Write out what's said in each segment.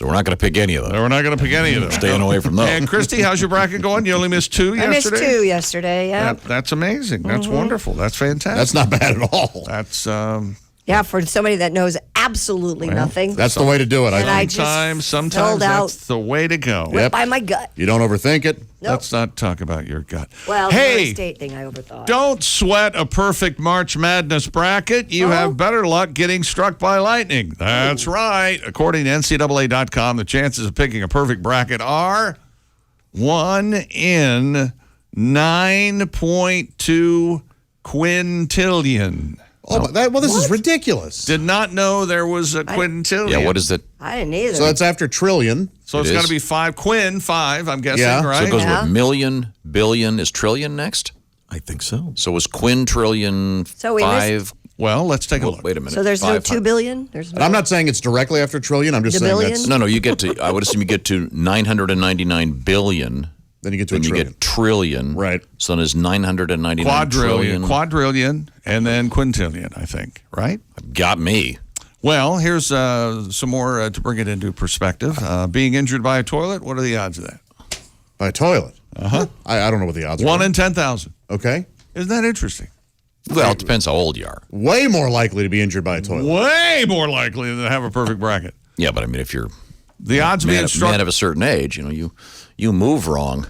So we're not going to pick any of them. We're not going to pick any of them. Staying away from those. And Christy, how's your bracket going? You only missed 2 yesterday? I missed 2 yesterday, yeah. That's amazing. That's wonderful. That's fantastic. That's not bad at all. That's Yeah, for somebody that knows absolutely nothing. That's the way to do it. Sometimes that's the way to go. Went by my gut. You don't overthink it. Nope. Let's not talk about your gut. Well, hey, the state thing I overthought. Don't sweat a perfect March Madness bracket. You have better luck getting struck by lightning. That's right. According to NCAA.com, the chances of picking a perfect bracket are 1 in 9.2 quintillion. Oh, this is ridiculous. Did not know there was a quintillion. Yeah, what is it? I didn't either. So that's after trillion. So it's got to be 5. Quin, 5, I'm guessing, right? So it goes with million, billion. Is trillion next? I think so. So is quintrillion So we 5? Well, let's take a look. Wait a minute. So there's no 2 billion? And I'm not saying it's directly after trillion. I'm just saying billion? that's... No, you get to, I would assume you get to 999 billion. Then you get to then a trillion. you get trillion. Right. So there's 999 trillion. Quadrillion, and then quintillion, I think, right? Got me. Well, here's some more to bring it into perspective. Being injured by a toilet, what are the odds of that? By a toilet? Uh-huh. I don't know what the odds are. 1 in 10,000. Okay. Isn't that interesting? Well, it depends how old you are. Way more likely to be injured by a toilet. Way more likely than to have a perfect bracket. Yeah, but I mean, if you're the odds being struck... man of a certain age, you move wrong,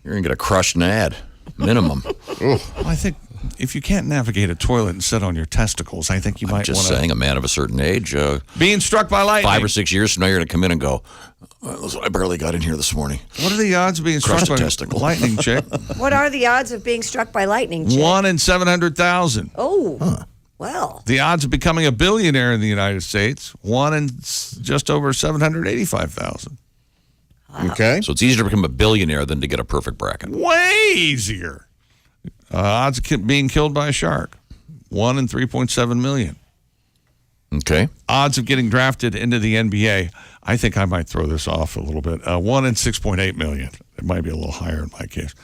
you're going to get a crushed nad, minimum. Well, I think if you can't navigate a toilet and sit on your testicles, I think you might want to... Just saying, a man of a certain age. Being struck by lightning. 5 or 6 years from now, you're going to come in and go, I barely got in here this morning. What are the odds of being struck by lightning, chick? What are the odds of being struck by lightning, chick? 1 in 700,000. Oh, well. The odds of becoming a billionaire in the United States, 1 in just over 785,000. Okay. So it's easier to become a billionaire than to get a perfect bracket. Way easier. Odds of being killed by a shark, 1 in 3.7 million. Okay. Odds of getting drafted into the NBA, I think I might throw this off a little bit. 1 in 6.8 million. It might be a little higher in my case.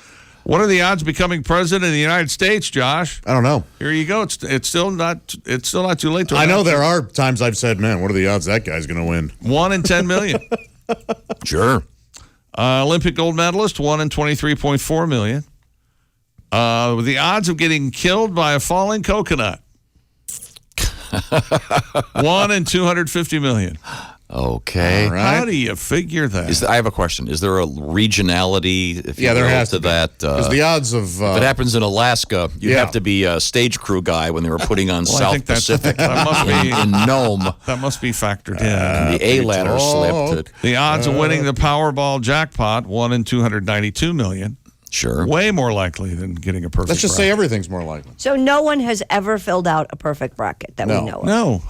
What are the odds of becoming president of the United States, Josh? I don't know. Here you go. It's still not too late to. I know there are times I've said, man, what are the odds that guy's going to win? 1 in 10 million. Sure. Olympic gold medalist, 1 in 23.4 million. The odds of getting killed by a falling coconut, 1 in 250 million. Okay. All right. How do you figure that? I have a question. Is there a regionality? If you there will, has to to be. that. Because the odds of... if it happens in Alaska, you'd Yeah. have to be a stage crew guy when they were putting on I South think Pacific that must be in Nome. that must be factored in. And the A ladder slipped. The odds of winning the Powerball jackpot, 1 in 292 million. Sure. Way more likely than getting a perfect Let's just say bracket. everything's more likely. So no one has ever filled out a perfect bracket that we know of? No,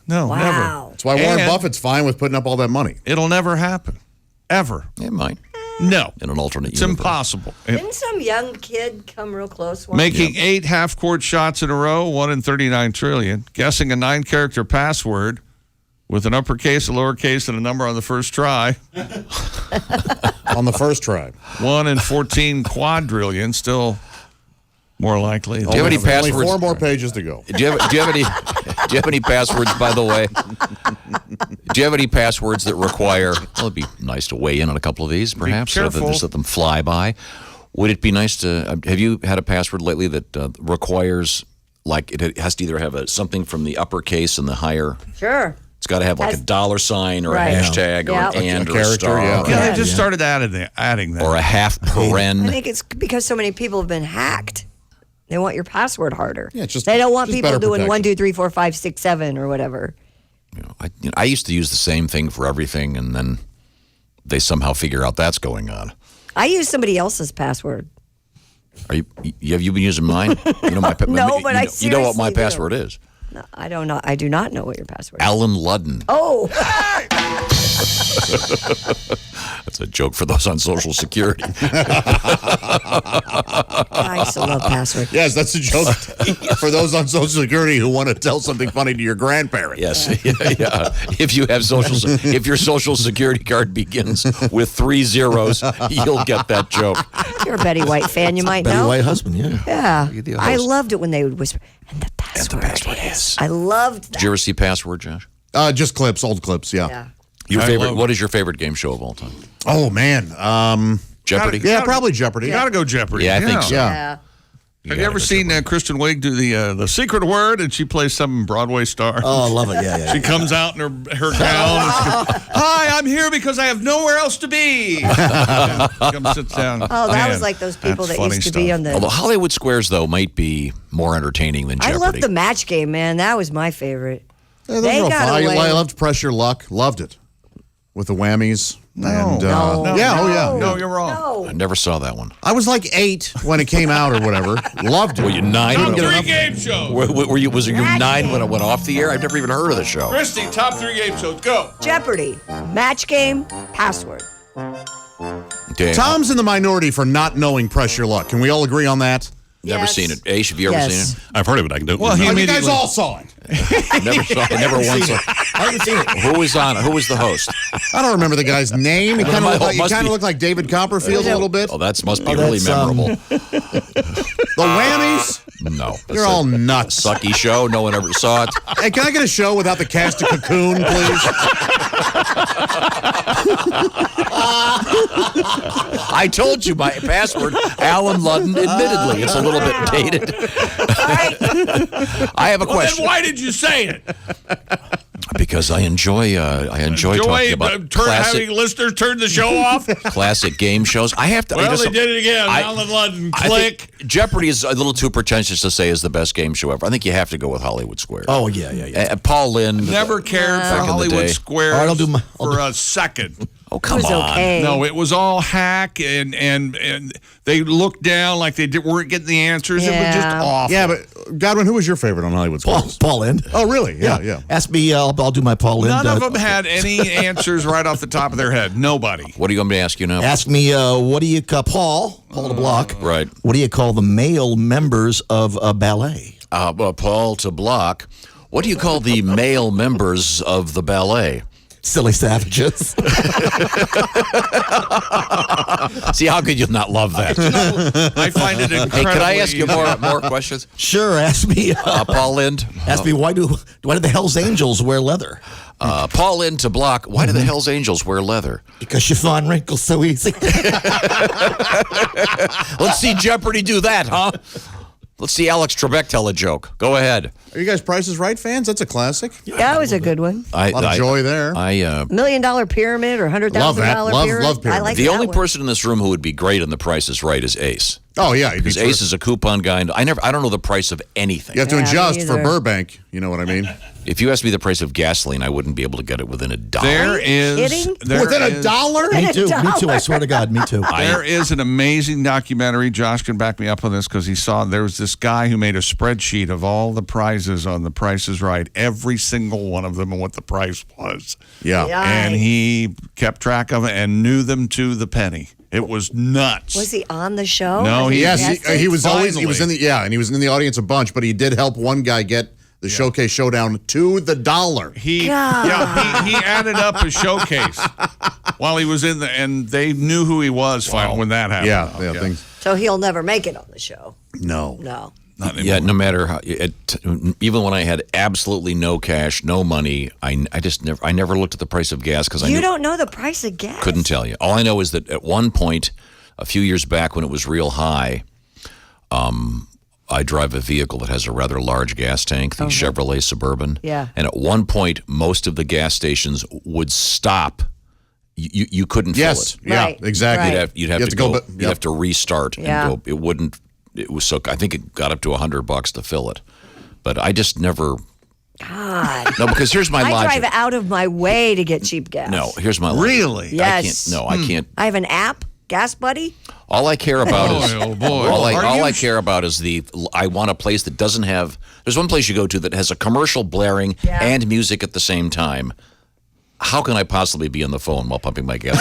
no, Wow. never. That's why Warren And Buffett's fine with putting up all that money. It'll never happen. Ever. It might. No. In an alternate It's universe. impossible. Didn't some young kid come real close once? Making 8 half-court shots in a row, 1 in 39 trillion. Guessing a 9-character password with an uppercase, a lowercase, and a number on the first try. On the first try. 1 in 14 quadrillion, still more likely. Do you have any Only passwords? 4 more pages to go. Do you have any passwords, by the way? Do you have any passwords that require? Well, it'd be nice to weigh in on a couple of these, perhaps, rather than just let them fly by. Would it be nice to? Have you had a password lately that requires, like, it has to either have something from the uppercase and the higher? Sure. It's got to have like a $sign or Right. a hashtag or Yeah. an and A or a character, star yeah. Yeah, they just started adding that. or a half I paren. think it's because so many people have been hacked. They want your password harder. Yeah, it's just- they don't want just people better doing protection. 1, 2, 3, 4, 5, 6, 7 or whatever. I used to use the same thing for everything, and then they somehow figure out that's going on. I use somebody else's password. Have you been using mine? You know my No, but you know what my seriously do. password is. No, I don't know. I do not know what your password is. Alan Ludden. Oh, That's a joke for those on Social Security. I still love password. Yes, that's a joke for those on Social Security who want to tell something funny to your grandparents. Yes, yeah. If your Social Security card begins with 3 zeros, you'll get that joke. You're a Betty White fan. You might Betty know. White husband, yeah. Yeah. You're the I host. loved it when they would whisper, and the password, password is. I loved that. Did you ever see Password, Josh? Just clips, old clips, yeah. Yeah. What is your favorite game show of all time? Oh, man. Jeopardy? Yeah, probably Jeopardy. You got to go Jeopardy. Yeah, I think so. Yeah. Have you ever seen Kristen Wiig do the secret word, and she plays some Broadway star? Oh, I love it. Yeah. She comes out in her gown. Hi, I'm here because I have nowhere else to be. Comes, sits down. Oh, that was like those people that used to be on the. Although Hollywood Squares, though, might be more entertaining than Jeopardy. I loved the match game, man. That was my favorite. Yeah, They got away. I loved Pressure Luck. Loved it. With the whammies. No. No, you're wrong. No. I never saw that one. I was like 8 when it came out or whatever. Loved it. Were you 9? Top 3 game shows. Was you 9 when it went off the air? I've never even heard of the show. Christy, top 3 game shows. Go. Jeopardy, match game, password. Okay. Tom's in the minority for not knowing Pressure Luck. Can we all agree on that? Never Yes. seen it. Ace, have you ever Yes. seen I've heard of it. I can do it. Well, Oh, you guys all saw it. it? Never saw it. Never once. I haven't seen it. Who was on it? Who was the host? I don't remember the guy's name. He kind of looked like David Copperfield a little bit. Oh, that must be really that's, memorable. The whammies. No. You're all nuts. Sucky show. No one ever saw it. Hey, can I get a show without the cast of Cocoon, please? I told you my password, Alan Ludden. Admittedly, it's a little bit dated. I have a question. Then why did you say it? Because I enjoy talking about having listeners turn the show off. classic game shows. I have to. Well, they did it again. I- Alan Ludden, I click. think Jeopardy is a little too pretentious to say is the best game show ever. I think you have to go with Hollywood Squares. Oh, yeah. Paul Lynde. Never cared Back for in the Hollywood day. Squares All right, I'll for a second. Oh, come It was on. okay. No, it was all hack, and they looked down like they weren't getting the answers. It was just Yeah. awful. Yeah, but Godwin, who was your favorite on Hollywood Squares? Paul Lynde. Oh, really? Yeah. Ask me. I'll do my Paul Lynde. None of them had any answers right off the top of their head. Nobody. What are you going to ask you now? Ask me. What do you call Paul to block? Right. What do you call the male members of a ballet? Paul to block. What do you call the male members of the ballet? Silly savages. See, how could you not love that? I find it incredibly. Hey, can I ask you more questions? Sure. Ask me. Paul Lynde. Ask me why did the Hell's Angels wear leather? Paul Lynde to block. Why do the Hells Angels wear leather? Because you find wrinkles so easy. Let's see Jeopardy do that, huh? Let's see Alex Trebek tell a joke. Go ahead. Are you guys Price is Right fans? That's a classic. That was a good one. A A lot of joy there. $1 million pyramid or $100,000 Love that. Love pyramid. pyramid. I like The that only one. person in this room who would be great on The Price is Right is Ace. Oh, yeah. Because Ace is a coupon guy. And I don't know the price of anything. You have to Yeah, me adjust for either. Burbank. You know what I mean? If you asked me the price of gasoline, I wouldn't be able to get it within $1. There is kidding? there Within is- $1? Me too. Me too. I swear to God. Me too. There is an amazing documentary. Josh can back me up on this because he saw there was this guy who made a spreadsheet of all the prizes on The Price is Right, every single one of them and what the price was. Yeah. Yeah. And he kept track of it and knew them to the penny. It was nuts. Was he on the show? No, he- Yes, Yes, he was always he was in Finally. the and he was in the audience a bunch, but he did help one guy get the showcase showdown to the dollar. He God. he added up a showcase while he was in the, and they knew who he was finally when that happened. Yeah, things. So he'll never make it on the show. No. No. Not anymore. Yeah, no matter how, even when I had absolutely no cash, no money, I never looked at the price of gas because I You don't know the price of gas. couldn't tell you. All I know is that at one point, a few years back when it was real high, I drive a vehicle that has a rather large gas tank, the Chevrolet Suburban. Yeah. And at one point, most of the gas stations would stop. You couldn't fill Yes. it. Yeah. Right, Exactly. right. You'd have to go. but- You'd have to restart Yeah. and go. It wouldn't. It was so. I think it got up to $100 to fill it, but I just never. God. No, because here's my I logic. drive out of my way to get cheap gas. No, here's my logic. Really? I Yes. can't. No, I can't. I have an app, Gas Buddy. All I care about is Oh, boy. all Are I you- care about is I want a place that doesn't have. There's one place you go to that has a commercial blaring Yeah. and music at the same time. How can I possibly be on the phone while pumping my gas?